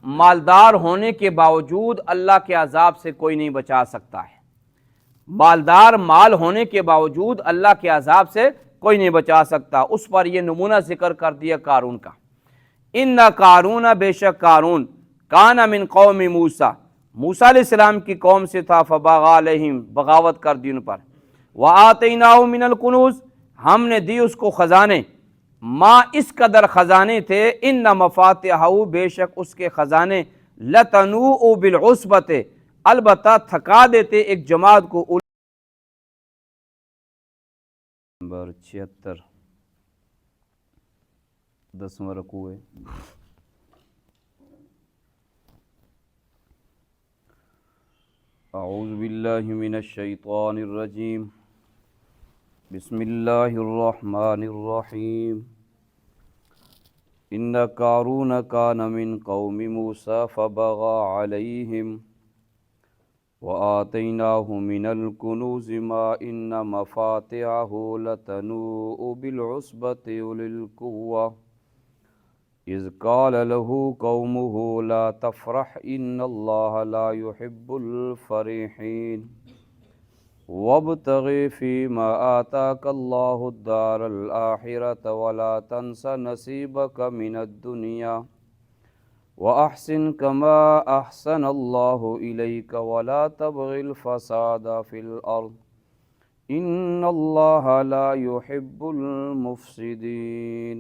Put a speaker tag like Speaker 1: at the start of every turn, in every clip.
Speaker 1: مالدار ہونے کے باوجود اللہ کے عذاب سے کوئی نہیں بچا سکتا ہے، مالدار مال ہونے کے باوجود اللہ کے عذاب سے کوئی نہیں بچا سکتا۔ اس پر یہ نمونہ ذکر کر دیا قارون کا، ان قارون، بے شک قارون، کان من قوم موسیٰ، موسیٰ علیہ السلام کی قوم سے تھا، فبغى علیہم، بغاوت کر دی ان پر، وآتیناہ من الکنوز، ہم نے دی اس کو خزانے، ما اس قدر خزانے تھے، ان مفاتحہ، بے شک اس کے خزانے، لتنوء بالعصبۃ، البتہ تھکا دیتے ایک جماعت کو۔ نمبر 76، 10واں رکوع ہے۔ اعوذ باللہ من الشیطان الرجیم، بسم اللہ الرحمن الرحیم، ان قارون کان من قوم موسیٰ فبغى علیہم وآتیناہ من الکنوز ما ان مفاتحہ لتنوء بالعصبۃ اولي القوہ اذ قال له قومه لا تفرح ان اللہ لا يحب الفرحین وابتغ فيما آتاك الله الدار الآخرة ولا تنس نصيبك من الدنيا وأحسن كما أحسن الله إليك ولا تبغ الفساد في الأرض إن الله لا يحب المفسدين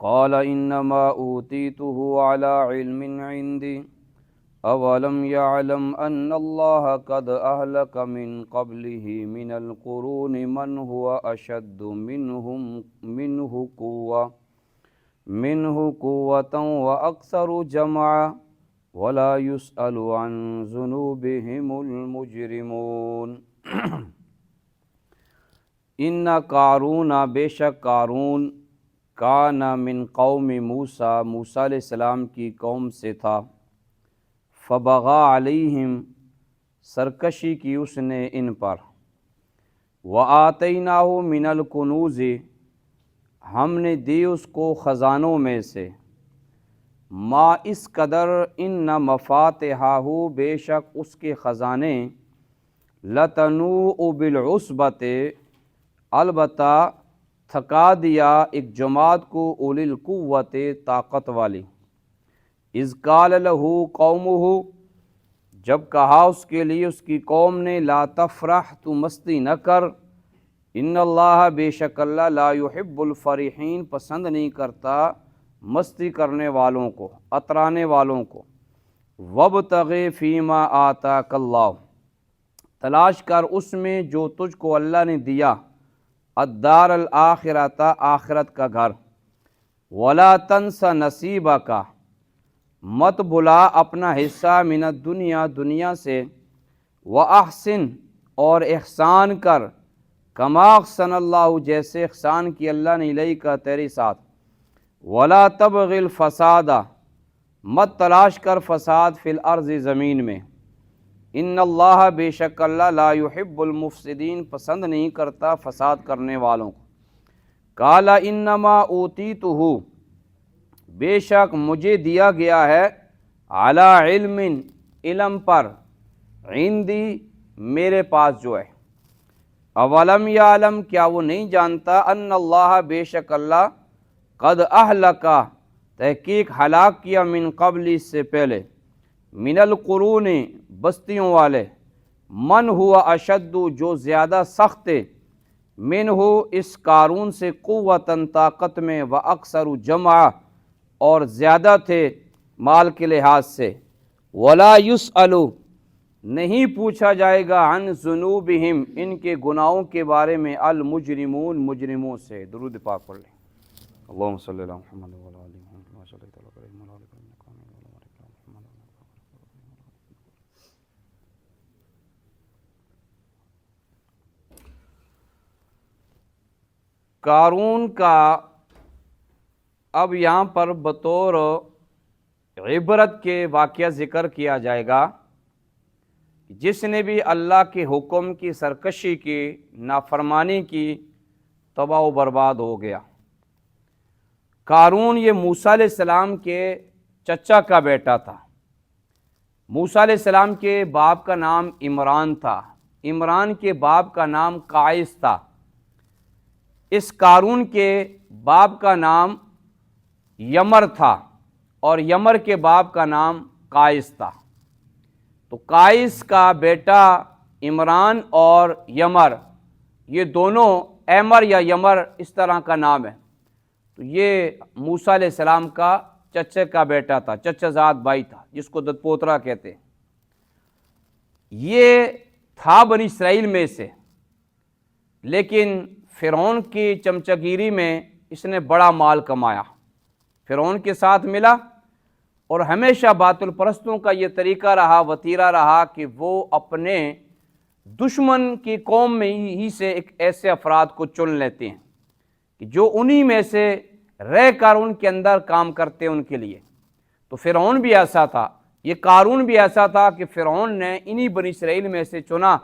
Speaker 1: قال إنما أوتيته على علم عندي اولم يعلم ان اللہ قد اہلک من قبلہ من القرون من هو اشد منہ قوة واکثر جمعا ولا يسأل عن ذنوبهم المجرمون ان قارون، بے شک قارون، کان من قوم موسیٰ، موسیٰ علیہ السلام کی قوم سے تھا، فبغى علیہم، سرکشی کی اس نے ان پر، وآتیناہ من الکنوز، ہم نے دی اس کو خزانوں میں سے، ما اس قدر، ان مفاتحہ، بے شک اس کے خزانے، لتنوء بالعصبۃ، البتہ تھکا دیا ایک جماعت کو، اولی القوت، طاقت والی، اذ قال له قومہ، جب کہا اس کے لیے اس کی قوم نے، لا تفرح، تو مستی نہ کر، ان اللہ، بے شک اللہ، لا يحب الفرحین، پسند نہیں کرتا مستی کرنے والوں کو، اترانے والوں کو، وابتغ فیما آتاک اللہ، تلاش کر اس میں جو تجھ کو اللہ نے دیا، الدار الآخرۃ، آخرت کا گھر، ولا تنس نصیبک، مت بھلا اپنا حصہ، من الدنیا، دنیا سے، وَأَحْسِن، اور احسان کر، کما احسن اللہ، جیسے احسان کی اللہ نے الیک، تیرے ساتھ، ولا تبغ الفساد، مت تلاش کر فساد، فی الارض، زمین میں، ان اللہ، بے شک اللہ، لا يحب المفسدین، پسند نہیں کرتا فساد کرنے والوں کو۔ قال انما اوتیتہ، بے شک مجھے دیا گیا ہے، علی علم، علم پر، عندی، میرے پاس جو ہے، اولم یعلم، کیا وہ نہیں جانتا، ان اللہ، بے شک اللہ، قد اہلک، تحقیق ہلاک کیا، من قبل، اس سے پہلے، من القرون، بستیوں والے، من ہوا اشد، جو زیادہ سخت، من ہو، اس قارون سے، قوتاً، طاقت میں، و اکثر جمع، اور زیادہ تھے مال کے لحاظ سے، ولا یسأل، نہیں پوچھا جائے گا، عن ذنوبہم، ان کے گناہوں کے بارے میں، المجرمون، مجرموں سے۔ درود پاک پڑھ لیں، اللہم صلی اللہ محمد وعلی آل محمد وعلی صلی اللہ علیہ وسلم۔ قارون کا اب یہاں پر بطور عبرت کے واقعہ ذکر کیا جائے گا، جس نے بھی اللہ کے حکم کی سرکشی کی، نافرمانی کی، تباہ و برباد ہو گیا۔ قارون یہ موسیٰ علیہ السلام کے چچا کا بیٹا تھا۔ موسیٰ علیہ السلام کے باپ کا نام عمران تھا، عمران کے باپ کا نام قائس تھا، اس قارون کے باپ کا نام یمر تھا اور یمر کے باپ کا نام قائس تھا۔ تو قائس کا بیٹا عمران اور یمر، یہ دونوں ایمر یا یمر اس طرح کا نام ہے، تو یہ موسیٰ علیہ السلام کا چچے کا بیٹا تھا، چچا زاد بھائی تھا، جس کو دد پوترا کہتے ہیں۔ یہ تھا بنی اسرائیل میں سے، لیکن فرعون کی چمچگیری میں اس نے بڑا مال کمایا، فرعون کے ساتھ ملا، اور ہمیشہ باطل پرستوں کا یہ طریقہ رہا، وتیرہ رہا کہ وہ اپنے دشمن کی قوم میں ہی سے ایک ایسے افراد کو چن لیتے ہیں کہ جو انہی میں سے رہ کر ان کے اندر کام کرتے ہیں ان کے لیے۔ تو فرعون بھی ایسا تھا، یہ قارون بھی ایسا تھا کہ فرعون نے انہی بنی اسرائیل میں سے چنا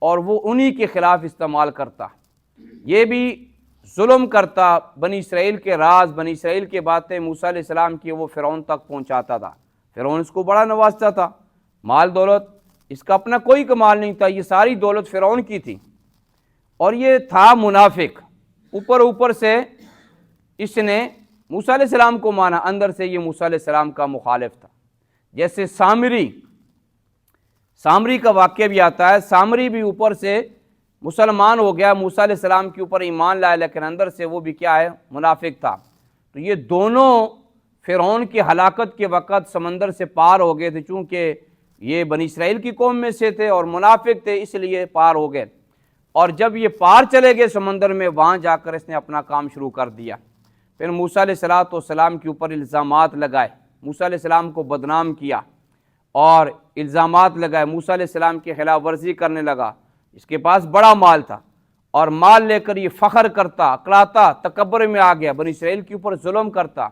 Speaker 1: اور وہ انہی کے خلاف استعمال کرتا، یہ بھی ظلم کرتا، بنی اسرائیل کے راز، بنی اسرائیل کے باتیں موسیٰ علیہ السلام کی وہ فرعون تک پہنچاتا تھا۔ فرعون اس کو بڑا نوازتا تھا، مال دولت، اس کا اپنا کوئی کمال نہیں تھا، یہ ساری دولت فرعون کی تھی، اور یہ تھا منافق، اوپر سے اس نے موسیٰ علیہ السلام کو مانا، اندر سے یہ موسیٰ علیہ السلام کا مخالف تھا۔ جیسے سامری کا واقعہ بھی آتا ہے، سامری بھی اوپر سے مسلمان ہو گیا، موسیٰ علیہ السلام کے اوپر ایمان لائے، لیکن اندر سے وہ بھی کیا ہے، منافق تھا۔ تو یہ دونوں فرعون کی ہلاکت کے وقت سمندر سے پار ہو گئے تھے، چونکہ یہ بنی اسرائیل کی قوم میں سے تھے اور منافق تھے، اس لیے پار ہو گئے، اور جب یہ پار چلے گئے سمندر میں، وہاں جا کر اس نے اپنا کام شروع کر دیا۔ پھر موسیٰ علیہ السلام کے اوپر الزامات لگائے، موسیٰ علیہ السلام کو بدنام کیا اور الزامات لگائے، موسیٰ علیہ السلام کی خلاف ورزی کرنے لگا۔ اس کے پاس بڑا مال تھا اور مال لے کر یہ فخر کرتا، اکڑاتا، تکبر میں آ گیا، بنی اسرائیل کے اوپر ظلم کرتا۔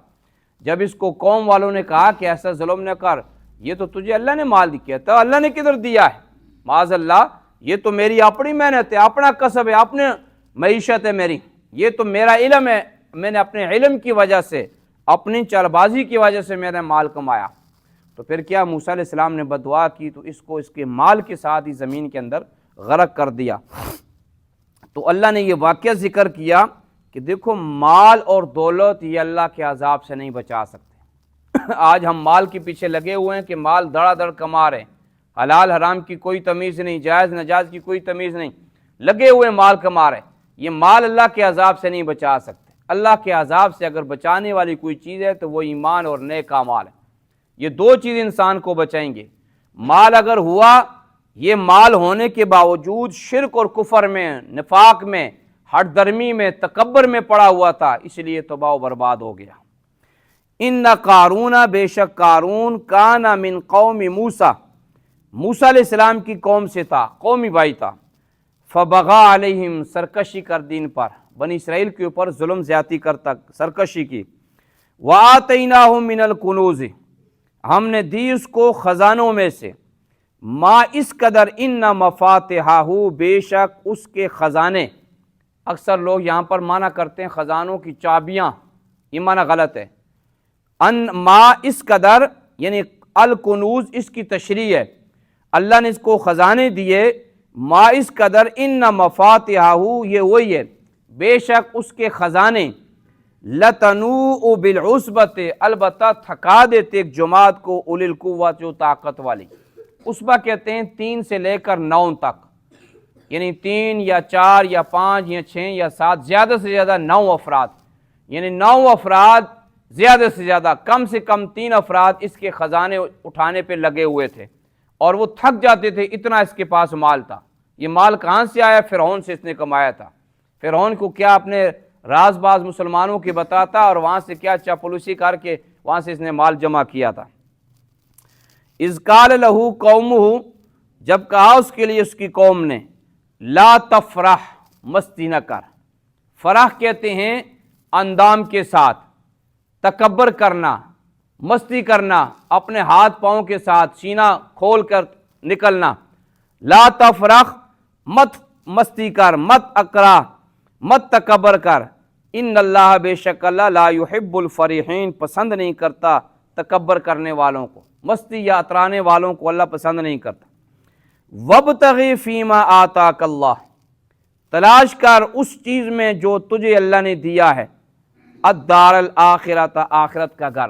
Speaker 1: جب اس کو قوم والوں نے کہا کہ ایسا ظلم نہ کر، یہ تو تجھے اللہ نے مال کیا تھا، اللہ نے کدھر دیا ہے، معاذ اللہ، یہ تو میری اپنی محنت ہے، اپنا کسب ہے، اپنے معیشت ہے میری، یہ تو میرا علم ہے، میں نے اپنے علم کی وجہ سے، اپنی چال بازی کی وجہ سے میں نے مال کمایا۔ تو پھر کیا موسیٰ علیہ السلام نے بددعا کی تو اس کو اس کے مال کے ساتھ ہی زمین کے اندر غرق کر دیا۔ تو اللہ نے یہ واقعہ ذکر کیا کہ دیکھو مال اور دولت یہ اللہ کے عذاب سے نہیں بچا سکتے۔ آج ہم مال کے پیچھے لگے ہوئے ہیں کہ مال دڑا دڑ کما رہے ہیں، حلال حرام کی کوئی تمیز نہیں، جائز ناجائز کی کوئی تمیز نہیں، لگے ہوئے مال کما رہے ہیں۔ یہ مال اللہ کے عذاب سے نہیں بچا سکتے۔ اللہ کے عذاب سے اگر بچانے والی کوئی چیز ہے تو وہ ایمان اور نیک اعمال ہے، یہ دو چیز انسان کو بچائیں گے۔ مال اگر ہوا، یہ مال ہونے کے باوجود شرک اور کفر میں، نفاق میں، ہٹ درمی میں، تکبر میں پڑا ہوا تھا، اس لیے تباہ و برباد ہو گیا۔ ان قارون، بے شک قارون، کان من قوم موسیٰ، موسیٰ علیہ السلام کی قوم سے تھا، قومی بھائی تھا، فبغى علیہم، سرکشی کر دین پر، بنی اسرائیل کے اوپر ظلم زیادتی کرتا، سرکشی کی۔ وآتیناہم من الکنوز، ہم نے دی اس کو خزانوں میں سے، ما اس قدر، ان مفاتحہ، بے شک اس کے خزانے۔ اکثر لوگ یہاں پر معنی کرتے ہیں خزانوں کی چابیاں، یہ معنی غلط ہے۔ ان ما اس قدر یعنی الکنوز اس کی تشریح ہے، اللہ نے اس کو خزانے دیے، ما اس قدر، ان مفاتحہ، یہ وہی ہے، بے شک اس کے خزانے، لتنوء بالعصبۃ، البتہ تھکا دیتے ایک جماعت کو، اولی القوت، جو طاقت والی۔ عصبہ کہتے ہیں 3 سے لے کر 9 تک، یعنی 3 یا 4 یا 5 یا 6 یا 7، زیادہ سے زیادہ 9 افراد، یعنی 9 افراد زیادہ سے زیادہ، کم سے کم 3 افراد اس کے خزانے اٹھانے پہ لگے ہوئے تھے، اور وہ تھک جاتے تھے، اتنا اس کے پاس مال تھا۔ یہ مال کہاں سے آیا؟ فرعون سے اس نے کمایا تھا۔ فرعون کو کیا اپنے راز باز مسلمانوں کی بتاتا اور وہاں سے کیا چاپلوسی کر کے وہاں سے اس نے مال جمع کیا تھا۔ اذ قال لہ قومہ، جب کہا اس کے لیے اس کی قوم نے، لا تفرح، مستی نہ کر۔ فرح کہتے ہیں اندام کے ساتھ، تکبر کرنا، مستی کرنا، اپنے ہاتھ پاؤں کے ساتھ سینہ کھول کر نکلنا۔ لا تفرح، مت مستی کر، مت اکرا، مت تکبر کر۔ ان اللہ، بے شک اللہ، لا یحب الفریحین، پسند نہیں کرتا تکبر کرنے والوں کو، مستی یا اترانے والوں کو اللہ پسند نہیں کرتا۔ وابتغی فیما آتاک اللہ، تلاش کر اس چیز میں جو تجھے اللہ نے دیا ہے، الدار الآخرۃ، آخرت کا گھر،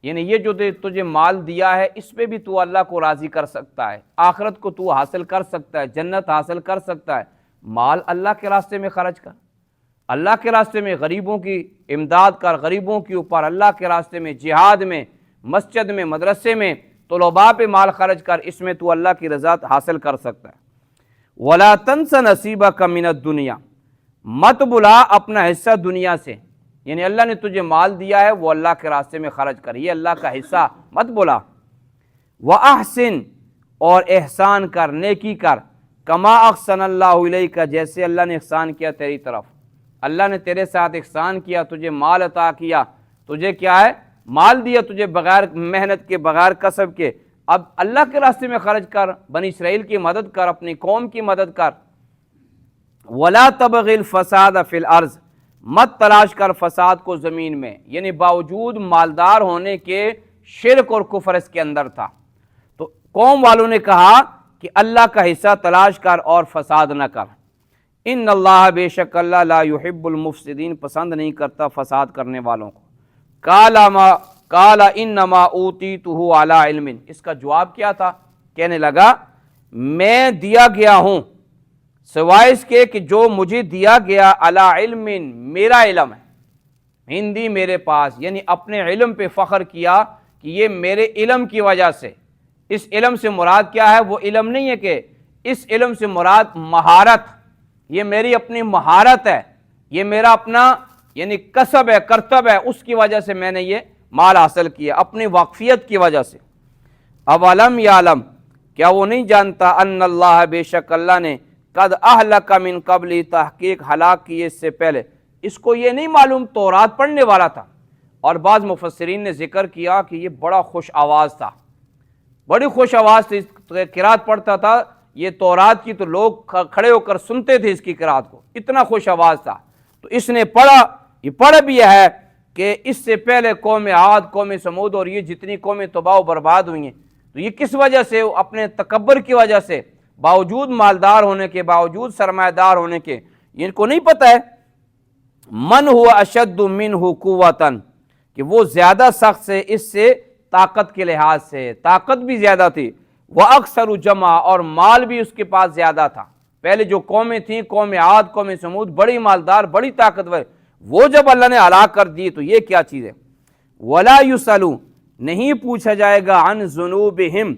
Speaker 1: یعنی یہ جو تجھے مال دیا ہے اس پہ بھی تو اللہ کو راضی کر سکتا ہے، آخرت کو تو حاصل کر سکتا ہے، جنت حاصل کر سکتا ہے، مال اللہ کے راستے میں خرچ کر، اللہ کے راستے میں غریبوں کی امداد کر، غریبوں کے اوپر اللہ کے راستے میں، جہاد میں، مسجد میں، مدرسے میں، طلباء پہ مال خرچ کر، اس میں تو اللہ کی رضا حاصل کر سکتا ہے۔ وَلَا تَنْسَ نَصِيبَكَ مِنَ الدُّنْيَا، مت بلا اپنا حصہ دنیا سے، یعنی اللہ نے تجھے مال دیا ہے وہ اللہ کے راستے میں خرچ کر، یہ اللہ کا حصہ مت بلا۔ وَأَحْسِن، اور احسان کر، نیکی کر، کما احسن اللہ الیک، جیسے اللہ نے احسان کیا تیری طرف، اللہ نے تیرے ساتھ احسان کیا، تجھے مال عطا کیا، تجھے کیا ہے مال دیا تجھے بغیر محنت کے، بغیر کسب کے، اب اللہ کے راستے میں خرچ کر، بنی اسرائیل کی مدد کر، اپنی قوم کی مدد کر۔ وَلَا تَبْغِ الْفَسَادَ فِي الْأَرْضِ، مت تلاش کر فساد کو زمین میں، یعنی باوجود مالدار ہونے کے شرک اور کفر اس کے اندر تھا، تو قوم والوں نے کہا کہ اللہ کا حصہ تلاش کر اور فساد نہ کر۔ ان اللہ، بے شک اللہ، لا يحب المفسدین، پسند نہیں کرتا فساد کرنے والوں کو۔ قال انما اوتیتہ علی علم، اس کا جواب کیا تھا؟ کہنے لگا میں دیا گیا ہوں سوائے اس کے کہ جو مجھے دیا گیا، علی علم، میرا علم ہے، ہندی میرے پاس، یعنی اپنے علم پہ فخر کیا کہ یہ میرے علم کی وجہ سے۔ اس علم سے مراد کیا ہے؟ وہ علم نہیں ہے کہ اس علم سے مراد مہارت، یہ میری اپنی مہارت ہے، یہ میرا اپنا یعنی کسب ہے، کرتب ہے، اس کی وجہ سے میں نے یہ مال حاصل کیا، اپنی واقفیت کی وجہ سے۔ اولم یعلم، کیا وہ نہیں جانتا، ان اللہ، بے شک اللہ نے، قد اہلک من قبل، تحقیق ہلاک کیے اس سے پہلے، اس کو یہ نہیں معلوم تورات پڑھنے والا تھا۔ اور بعض مفسرین نے ذکر کیا کہ یہ بڑا خوش آواز تھا، بڑی خوش آواز تھی، قرات پڑھتا تھا، یہ تورات کی تو لوگ کھڑے ہو کر سنتے تھے اس کی قرات کو، اتنا خوش آواز تھا۔ تو اس نے پڑھا، یہ پڑھ بھی ہے کہ اس سے پہلے قوم عاد، قوم سمود اور یہ جتنی قومیں تباہ و برباد ہوئی ہیں، تو یہ کس وجہ سے؟ اپنے تکبر کی وجہ سے، باوجود مالدار ہونے کے، باوجود سرمایہ دار ہونے کے، ان کو نہیں پتہ ہے من ہوا اشد منہ قوتاً، کہ وہ زیادہ سخت سے اس سے طاقت کے لحاظ سے، طاقت بھی زیادہ تھی، وَأَكْثَرُ جمع، اور مال بھی اس کے پاس زیادہ تھا۔ پہلے جو قومیں تھیں، قوم عاد، قوم سمود، بڑی مالدار، بڑی طاقتور، وہ جب اللہ نے ہلاک کر دی تو یہ کیا چیز ہے؟ وَلَا يُسْأَلُ، نہیں پوچھا جائے گا، عن ذنوبہم،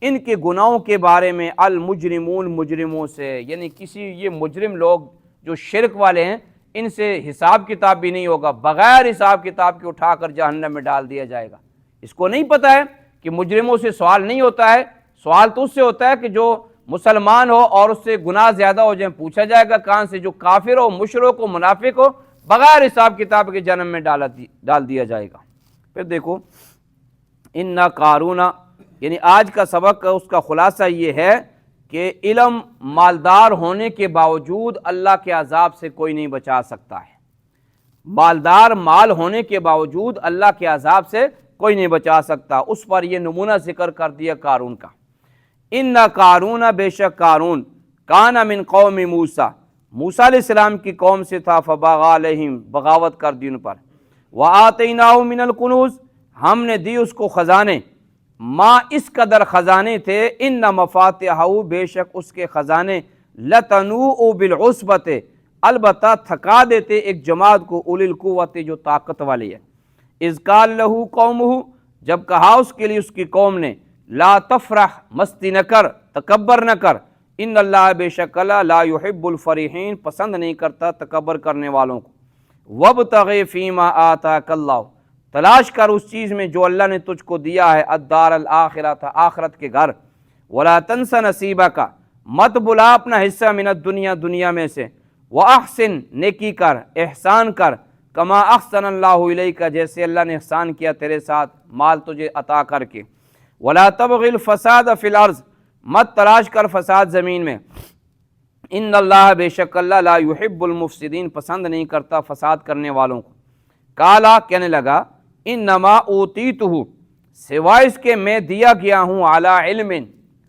Speaker 1: ان کے گناہوں کے بارے میں، المجرمون، مجرموں سے، یعنی کسی یہ مجرم لوگ جو شرک والے ہیں، ان سے حساب کتاب بھی نہیں ہوگا، بغیر حساب کتاب کے اٹھا کر جہنم میں ڈال دیا جائے گا۔ اس کو نہیں پتہ ہے کہ مجرموں سے سوال نہیں ہوتا ہے، سوال تو اس سے ہوتا ہے کہ جو مسلمان ہو اور اس سے گناہ زیادہ ہو جائیں، پوچھا جائے گا کہاں سے؟ جو کافر ہو، مشرک ہو، منافق ہو، بغیر حساب کتاب کے جہنم میں ڈال دیا جائے گا۔ پھر دیکھو ان قارون، یعنی آج کا سبق اس کا خلاصہ یہ ہے کہ علم مالدار ہونے کے باوجود اللہ کے عذاب سے کوئی نہیں بچا سکتا ہے، مالدار مال ہونے کے باوجود اللہ کے عذاب سے کوئی نہیں بچا سکتا۔ اس پر یہ نمونہ ذکر کر دیا قارون کا۔ ان قارون، بے شک قارون، کان من قوم موسیٰ، موسیٰ علیہ السلام کی قوم سے تھا، فبغى علیہم، بغاوت کر دی ان پر، وآتیناہ من الکنوز، ہم نے دی اس کو خزانے، ما، اس قدر خزانے تھے، ان مفاتحہ، بے شک اس کے خزانے، لتنوء بالعصبۃ، البتہ تھکا دیتے ایک جماعت کو، اولی القوت، جو طاقت والی ہے۔ اذ قال لہ قومہ، جب کہا اس کے لیے اس کی قوم نے، لا تفرح، مستی نہ کر، تکبر نہ کر، ان اللہ، بے شک اللہ، لا يحب الفریحین، پسند نہیں کرتا تکبر کرنے والوں کو۔ وابتغ فیما آتاک اللہ، تلاش کر اس چیز میں جو اللہ نے تجھ کو دیا ہے، الدار الآخرۃ، آخرت کے گھر، ولا تنس نصیبک، مت بلا اپنا حصہ، من الدنیا، دنیا میں سے، واحسن، نیکی کر، احسان کر، کما احسن اللہ الیک، جیسے اللہ نے احسان کیا تیرے ساتھ، مال تجھے عطا کر کے، ولا تبغ الفساد فی الارض، مت تلاش کر فساد زمین میں، ان اللہ، بے شک اللہ، لا يحب المفسدین، پسند نہیں کرتا فساد کرنے والوں کو۔ کالا، کہنے لگا، انما اوتیتہ، سوائے اس کے میں دیا گیا ہوں علی علم،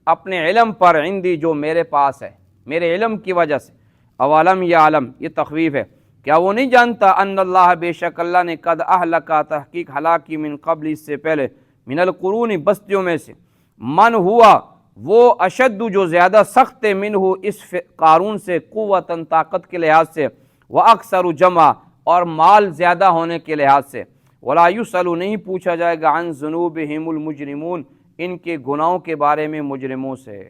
Speaker 1: اپنے علم پر، عندی جو میرے پاس ہے، میرے علم کی وجہ سے۔ اولم یعلم، یہ تخویف ہے، کیا وہ نہیں جانتا ان اللہ، بے شک اللہ نے، قد اہلکا، تحقیق ہلاک کی، من قبل، اس سے پہلے، من القرون، بستیوں میں سے، من ہوا، وہ اشد، جو زیادہ سخت ہے، منہ، اس قارون سے، قوتاً، طاقت کے لحاظ سے، واکثر جمع، اور مال زیادہ ہونے کے لحاظ سے، ولا یسأل، نہیں پوچھا جائے گا، عن ذنوبہم المجرمون، ان کے گناہوں کے بارے میں مجرموں سے۔